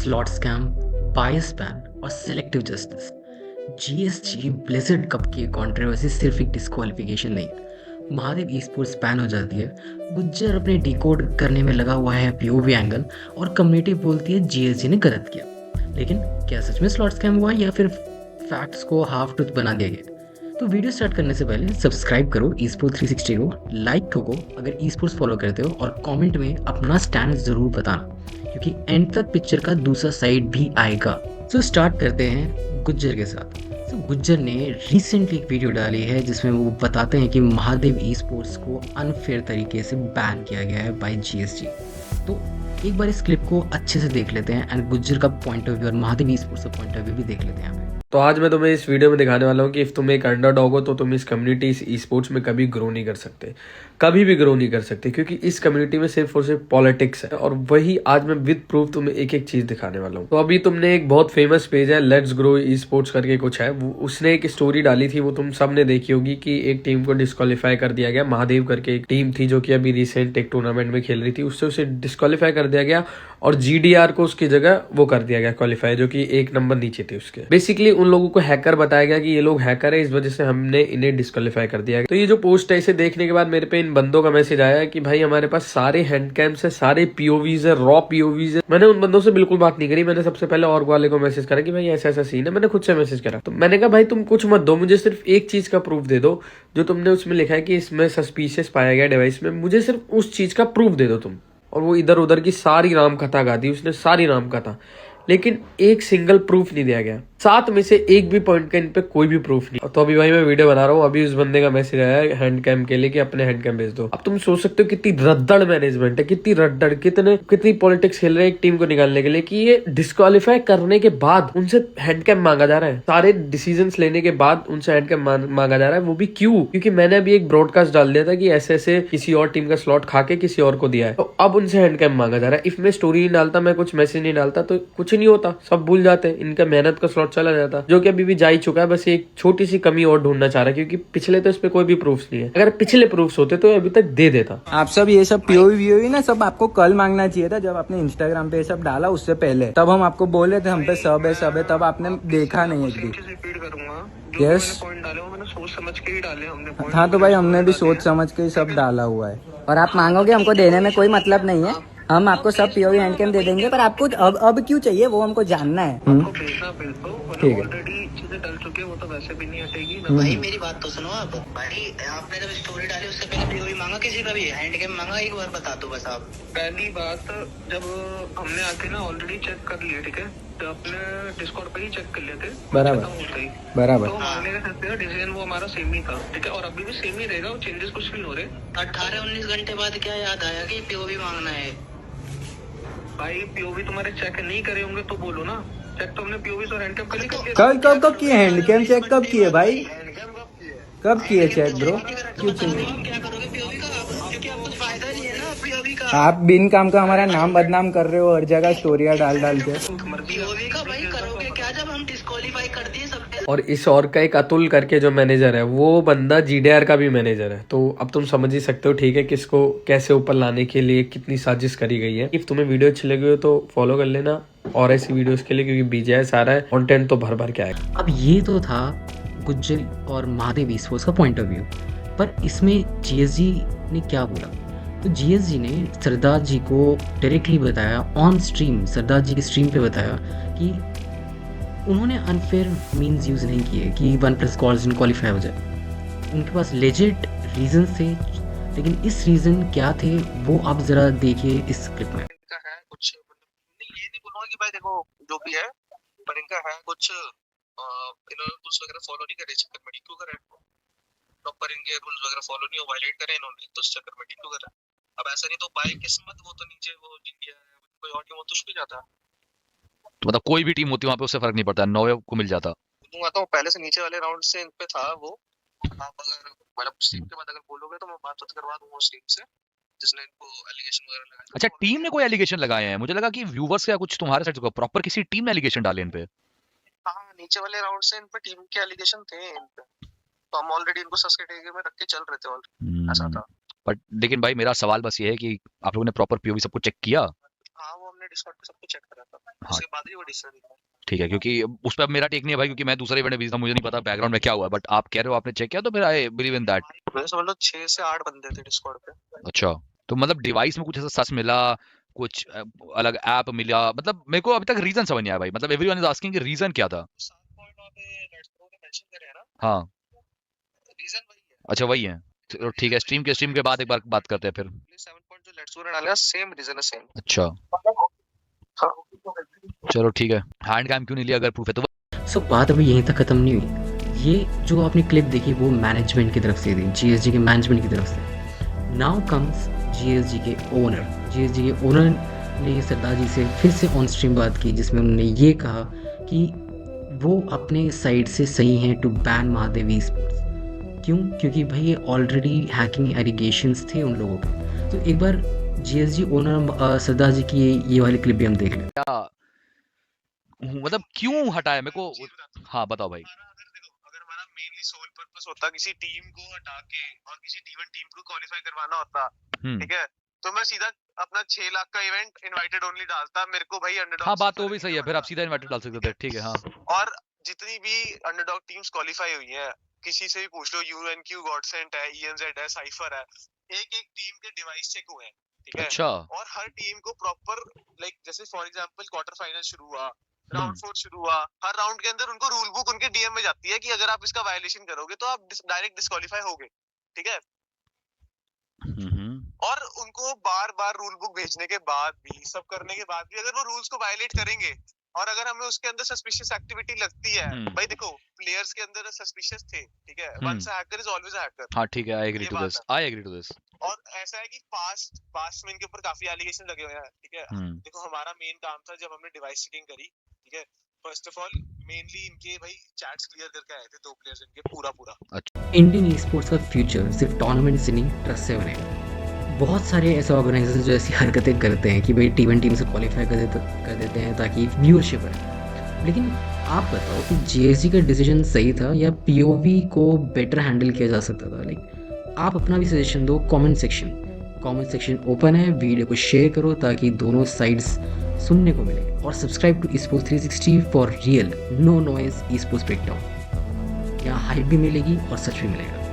Slot scam, बायस ban और selective justice. GSG Blizzard cup की controversy सिर्फ एक डिस्क्वालिफिकेशन नहीं है। महादेव ई स्पोर्ट्स बैन हो जाती है, गुज्जर अपने डिकोड करने में लगा हुआ है पीओवी एंगल, और कम्युनिटी बोलती है जीएसजी ने गलत किया। लेकिन क्या सच में स्लॉट स्कैम हुआ या फिर फैक्ट्स को हाफ ट्रूथ बना दिया गया? तो वीडियो स्टार्ट करने से पहले सब्सक्राइब करो ई स्पोर्ट्स 360 को, लाइक ठोको अगर ई स्पोर्ट्स फॉलो करते हो, और कमेंट में अपना स्टैंड ज़रूर बताना, क्योंकि एंड तक पिक्चर का दूसरा साइड भी आएगा। सो स्टार्ट करते हैं गुज्जर के साथ। तो गुज्जर ने रिसेंटली एक वीडियो डाली है जिसमें वो बताते हैं कि महादेव ई स्पोर्ट्स को अनफेयर तरीके से बैन किया गया है बाय जीएसजी। तो एक बार इस क्लिप को अच्छे से देख लेते हैं एंड गुज्जर का पॉइंट ऑफ व्यू और महादेव ई स्पोर्ट्स का पॉइंट ऑफ व्यू भी देख लेते हैं यहाँ पे। तो आज मैं तुम्हें इस वीडियो में दिखाने वाला हूँ कि इफ तुम एक अंडरडॉग हो तो तुम इस कम्युनिटी, इस ई स्पोर्ट्स में कभी ग्रो नहीं कर सकते, कभी भी ग्रो नहीं कर सकते, क्योंकि इस कम्युनिटी में सिर्फ और सिर्फ पॉलिटिक्स है। और वही आज मैं विद प्रूफ तुम्हें एक एक चीज दिखाने वाला हूँ। तो अभी तुमने एक बहुत फेमस पेज है लेट्स ग्रो ई स्पोर्ट्स करके कुछ है, उसने एक स्टोरी डाली थी, वो तुम सब ने देखी होगी कि एक टीम को डिस्क्वालीफाई कर दिया गया। महादेव करके एक टीम थी जो कि अभी रिसेंट एक टूर्नामेंट में खेल रही थी, उससे उसे डिस्क्वालीफाई कर दिया गया और जीडीआर को उसकी जगह वो कर दिया गया क्वालिफाई, जो कि एक नंबर नीचे थे उसके। बेसिकली उन लोगों को हैकर बताया गया कि ये लोग हैकर है, इस वजह से हमने इन्हें डिस्क्वालीफाई कर दिया। तो ये जो पोस्ट है इसे देखने के बाद मेरे पे इन बंदों का मैसेज आया कि भाई हमारे पास सारे हैंड कैम्स है, सारे पीओवीज है, रॉ पीओवीज है। मैंने उन बंदों से बिल्कुल बात नहीं करी, मैंने सबसे पहले ऑर्ग वाले को मैसेज करा कि भाई ऐसा ऐसा सीन है, मैंने खुद से मैसेज करा। तो मैंने कहा भाई तुम कुछ मत दो, मुझे सिर्फ एक चीज का प्रूफ दे दो, जो तुमने उसमें लिखा है कि इसमें सस्पिशियस पाया गया डिवाइस में, मुझे सिर्फ उस चीज का प्रूफ दे दो तुम। और वो इधर उधर की सारी राम कथा गा दी उसने, सारी राम कथा, लेकिन एक सिंगल प्रूफ नहीं दिया गया। 7 में से एक भी पॉइंट का इन पे कोई भी प्रूफ नहीं। तो अभी भाई मैं वीडियो बना रहा हूँ, अभी उस बंदे का मैसेज आया है हैंड कैम के लिए कि अपने हैंड कैम भेज दो। अब तुम सोच सकते हो कितनी रद्दड़ मैनेजमेंट है, कितनी रद्दड़, कितनी पॉलिटिक्स खेल रहे हैं एक टीम को निकालने के लिए, कि ये डिस्क्वालीफाई करने के बाद उनसे हैंड कैम मांगा जा रहा है। सारे डिसीजन लेने के बाद उनसे हैंड कैम मांगा जा रहा है। वो भी क्यों? क्योंकि मैंने अभी एक ब्रॉडकास्ट डाल दिया था कि ऐसे ऐसे किसी और टीम का स्लॉट खा के किसी और को दिया है, तो अब उनसे हैंड कैम मांगा जा रहा है। इफ मैं स्टोरी नहीं डालता, मैं कुछ मैसेज नहीं डालता, तो कुछ नहीं होता, सब भूल जाते, इनका मेहनत का स्लॉट चला जाता, जो कि अभी भी जा ही चुका है। बस एक छोटी सी कमी और ढूंढना चाह रहा है, क्योंकि पिछले तो इस पे कोई भी प्रूफ्स नहीं है। अगर पिछले प्रूफ्स होते तो अभी तक दे देता। आप सब ये सब पीओवी ना सब आपको कल मांगना चाहिए था, जब आपने इंस्टाग्राम पे ये सब डाला उससे पहले। तब हम आपको बोले थे हम पे सब है, तब आपने देखा नहीं एक भी। यस सोच समझ के ही डाले हमने। हाँ तो भाई हमने भी सोच समझ के ही सब डाला हुआ है। और आप मांगोगे, हमको देने में कोई मतलब नहीं है, हम आपको सब पीओवी हैंड कैम दे देंगे, पर आपको अब क्यों चाहिए वो हमको जानना है। ठीक है, ऑलरेडी चीजें डल चुकी है, वो तो वैसे भी नहीं हटेगी। भाई मेरी बात तो सुनो आप। भाई आपने जब स्टोरी डाली उससे पहले पीओवी मांगा किसी का भी, हैंड कैम मांगा? एक बार बता दो बस आप। पहली बात, जब हमने आके ना ऑलरेडी चेक कर लिए, ठीक है, तो अपने डिस्कॉर्ड पे ही चेक कर लिए थे बराबर बराबर। तो मांगने का सकते हैं डिसीजन वो हमारा सेम ही था, ठीक है, और अभी भी सेम ही रहेगा, वो चेंजेस कुछ भी नहीं हो रहे। 18-19 घंटे बाद क्या याद आया कि पीओवी मांगना है? भाई पीओवी तुम्हारे चेक नहीं करे होंगे तो बोलो ना। चेक तो हमने पीओवी और हैंडकैम कल ही कर दिया। कब किए हैंड कैम चेक? कब किए भाई? कब किए चेक ब्रो? क्यों चाहिए? क्या करोगे पीओवी का? क्योंकि अब कुछ फायदा नहीं है ना पीओवी का। आप बिन काम का हमारा नाम बदनाम कर रहे हो हर जगह स्टोरियां डाल के। पीओवी का भाई करोगे क्या जब हम डिस्क्वालीफाई कर दिए सब? और इस और का एक अतुल करके जो मैनेजर है, वो बंदा जीडीआर का भी मैनेजर है। तो अब तुम समझ ही सकते हो, ठीक है, किसको कैसे ऊपर लाने के लिए कितनी साजिश करी गई है। इफ तुम्हें वीडियो अच्छी लगी हो तो फॉलो कर लेना और ऐसी वीडियोस के लिए, क्योंकि बीजे सारा है कंटेंट तो भर भर के आएगा। अब ये तो था गुज्जर और महादेव ई स्पोर्ट्स का पॉइंट ऑफ व्यू, पर इसमें जीएसजी ने क्या बोला? तो जीएसजी ने सरदार जी को डायरेक्टली बताया ऑन स्ट्रीम, सरदार जी की स्ट्रीम पे बताया कि उन्होंने अनफेयर मीन्स यूज़ नहीं किए कि 1+ कॉल्स क्वालिफाई हो जाए। उनके पास लेजिट रीज़न थे, लेकिन इस रीज़न क्या थे वो आप ज़रा देखिए इस क्लिप में। इनका है कुछ, मतलब ये नहीं बोलूंगा कि भाई देखो जो भी है, पर इनका है कुछ, इन्होंने रूल्स वगैरह फॉलो नहीं करे, इस चक्कर में क्यों करे? प्रॉपर इनके रूल्स वगैरह फॉलो नहीं हो, वायलेट करे इन्होंने, तो इस चक्कर में क्यों करे? अब ऐसा नहीं तो बाय किस्मत वो तो नीचे वो इंडिया है, कोई और टीम हो तो उसको जाता है। तो मतलब कोई भी टीम होती वहां पे उससे फर्क नहीं पड़ता, 9 को मिल जाता। दूंगा तो पहले से नीचे वाले राउंड से इन पे था वो। आप अगर मतलब स्ट्रीम के बाद अगर बोलोगे तो मैं बात करवा दूंगा उस टीम से जिसने इनको एलिगेशन वगैरह लगाया। अच्छा, टीम ने कोई एलिगेशन लगाए हैं? मुझे लगा कि व्यूवर्स का कुछ तुम्हारे साइड से प्रॉपर किसी टीम ने एलिगेशन डाले इन पे। हाँ, नीचे वाले राउंड से इन पे टीम के एलिगेशन थे इन पे, तो हम ऑलरेडी इनको सस्पेंड में रख के चल रहे थे ऑलरेडी, ऐसा था। बट लेकिन भाई मेरा सवाल बस ये है कि आप लोगों ने प्रॉपर पीओवी सब कुछ चेक किया? हाँ, वो हमने मैंने डिस्कॉर्ड पे सब कुछ चेक करा था, हाँ। उसके बाद ही वो डिसीजन लिया। ठीक है, क्योंकि उस पे अब मेरा टेक नहीं है भाई, क्योंकि मैं दूसरे इवेंट में बिजी था, मुझे नहीं पता बैकग्राउंड में क्या हुआ, बट आप कह रहे हो आपने चेक किया, तो फिर आई बिलीव इन दैट। मैं समझ लो 6 से 8 बंदे थे डिस्कॉर्ड पे। अच्छा, तो मतलब डिवाइस में कुछ ऐसा सच मिला, कुछ अलग ऐप मिला, मतलब मेरे को अभी तक रीजन समझ नहीं आया भाई, मतलब एवरीवन इज आस्किंग कि रीजन क्या था। 7 पॉइंट वहाँ पे लेट्स प्रो ने मेंशन करे हैं ना, हाँ, रीजन वही है। अच्छा वही है। चलो ठीक है, स्ट्रीम के बाद एक बार बात करते हैं फिर। 7 पॉइंट जो लेट्स प्रो ने डाला सेम रीजन है, सेम। अच्छा हाँ चलो ठीक है, हैंड कैम क्यों नहीं लिया अगर प्रूफ है तो? सो बात अभी यहीं तक ख़त्म नहीं हुई। ये जो आपने क्लिप देखी वो मैनेजमेंट की तरफ से थी, जीएसजी के मैनेजमेंट की तरफ से। नाउ कम्स जीएसजी के ओनर। जीएसजी के ओनर ने सरदार जी से फिर से ऑन स्ट्रीम बात की, जिसमें उन्होंने ये कहा कि वो अपने साइड से सही हैं to ban Mahadev esports. क्यों? क्योंकि भाई ये ऑलरेडी हैकिंग एलिगेशंस थे उन लोगों के। तो एक बार जीएसजी ओनर सरदार जी की ये वाली क्लिप भी हम देख लें। क्या मतलब क्यों हटाया मेरे को? हाँ बताओ भाई। अगर हमारा मेनली सोल पर्पस होता किसी टीम को हटा के और किसी टीम को क्वालिफाई करवाना होता, ठीक है, तो मैं सीधा अपना 6 लाख का इवेंट इनवाइटेड ओनली डालता। मेरे को भाई अंडरडॉग, हाँ बात तो भी सही है, फिर आप सीधा इनवाइटेड डाल सकते थे, ठीक है। हाँ और जितनी भी अंडरडॉग टीम्स क्वालिफाई हुई हैं, किसी से भी पूछ लो, यूएनक्यू, गॉडसेंट है, ईएनजेड है, साइफर है, एक टीम के डिवाइस चेक हुए हैं, ठीक है। अच्छा, और हर टीम को प्रॉपर लाइक जैसे फॉर एग्जांपल क्वार्टर फाइनल शुरू हुआ, राउंड 4 शुरू हुआ, हर राउंड के अंदर उनको रूल बुक उनके डीएम में जाती है कि अगर आप इसका वायलेशन करोगे तो आप डायरेक्ट डिस्क्वालीफाई होगे, ठीक है। और उनको बार बार रूल बुक भेजने के बाद भी, सब करने के बाद भी, अगर वो रूल्स को वायलेट करेंगे और अगर हमें उसके अंदर सस्पिशियस एक्टिविटी लगती है, भाई देखो प्लेयर्स के अंदर सस्पिशियस थे, ठीक है, once a hacker is always a hacker. हाँ ठीक है, आई एग्री ये टू बात दिस, है। I agree to this. और ऐसा है कि पास्ट में इनके ऊपर काफी एलिगेशन लगे हुए हैं, ठीक है। देखो हमारा मेन काम था जब हमने डिवाइस चेकिंग करी, ठीक है, फर्स्ट ऑफ ऑल मेनली इनके भाई चैट्स क्लियर करके आए थे 2 प्लेयर्स इनके पूरा। इंडियन ई स्पोर्ट्स का फ्यूचर सिर्फ टूर्नामेंट से नहीं, ट्रस्ट से बनेगा। बहुत सारे ऐसे ऑर्गेनाइजेशन जो ऐसी हरकतें करते हैं कि भाई टीम से क्वालिफाई कर देते हैं ताकि व्यूअरशिप है। लेकिन आप बताओ कि जीएसजी का डिसीजन सही था या पीओवी को बेटर हैंडल किया जा सकता था? लाइक आप अपना भी सजेशन दो कमेंट सेक्शन ओपन है, वीडियो को शेयर करो ताकि दोनों साइड्स सुनने को मिले। और subscribe to esports 360 for real no noise esports breakdown. यहाँ हाइप भी मिलेगी और सच भी मिलेगा।